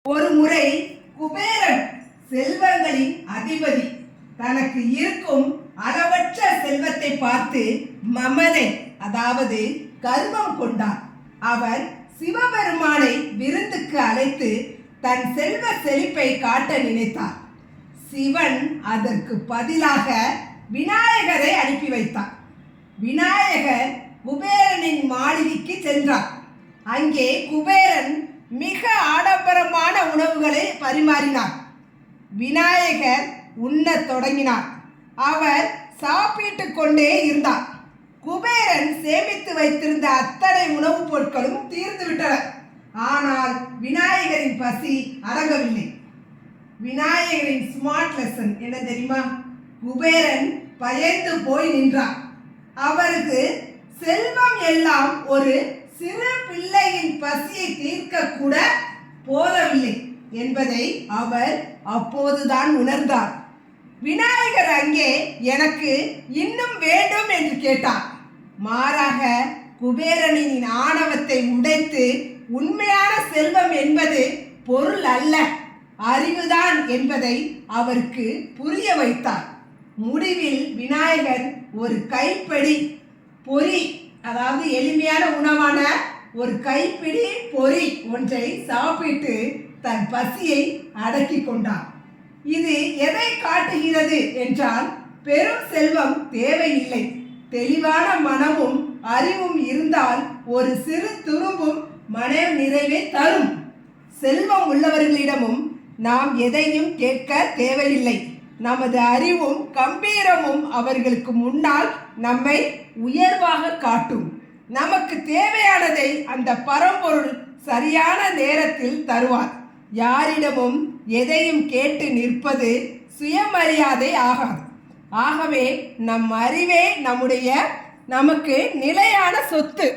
ஒரு முறை குபேரன் செல்வங்களின் அதிபதி தனக்கு இருக்கும் அளவற்ற செல்வத்தை பார்த்து மமதை அதாவது கர்வம் கொண்டார். அவர் சிவபெருமானை விருந்துக்கு அழைத்து தன் செல்வ செழிப்பை காட்ட நினைத்தார். சிவன் அதற்கு பதிலாக விநாயகரை அனுப்பி வைத்தார். விநாயகர் குபேரனின் மாளிகைக்கு சென்றார். அங்கே குபேரன் மிக ஆடம்பரமான உணவுகளை பரிமாறினார். விநாயகர் உண்ணத் தொடங்கினார். அவர் சாப்பிட்டு கொண்டே இருந்தார். குபேரன் சேமித்து வைத்திருந்த அத்தனை உணவுப் பொருட்களும் தீர்ந்து விட்டன. ஆனால் விநாயகரின் பசி அடங்கவில்லை. விநாயகரின் ஸ்மார்ட் லெசன் என்ன தெரியுமா? குபேரன் பயந்து போய் நின்றார். அவருக்கு செல்வம் எல்லாம் ஒரு சிறு பிள்ளையின் பசியை தீர்க்க கூட போதவில்லை என்பதை அவர் அப்போதுதான் உணர்ந்தார். விநாயகர் அங்கே எனக்கு இன்னும் வேண்டும் என்று கேட்டார். மாறாக குபேரனின் ஆணவத்தை உடைத்து உண்மையான செல்வம் என்பது பொருள் அல்ல, அறிவுதான் என்பதை அவருக்கு புரிய வைத்தார். முடிவில் விநாயகர் ஒரு கைப்பிடி பொரி, அதாவது எளிமையான உணவான ஒரு கைப்பிடி பொரி ஒன்றை சாப்பிட்டு தன் பசியை அடக்கி கொண்டார். இது எதை காட்டுகிறது என்றால், பெரும் செல்வம் தேவையில்லை, தெளிவான மனமும் அறிவும் இருந்தால் ஒரு சிறு துரும்பும் மன நிறைவை தரும். செல்வம் உள்ளவர்களிடமும் நாம் எதையும் கேட்க தேவையில்லை. நமது அறிவும் கம்பீரமும் அவர்களுக்கு முன்னால் நம்மை உயர்வாக காட்டும். நமக்கு தேவையானதை அந்த பரம்பொருள் சரியான நேரத்தில் தருவார். யாரிடமும் எதையும் கேட்டு நிற்பது சுயமரியாதை ஆகாது. ஆகவே நம் அறிவே நமக்கு நிலையான சொத்து.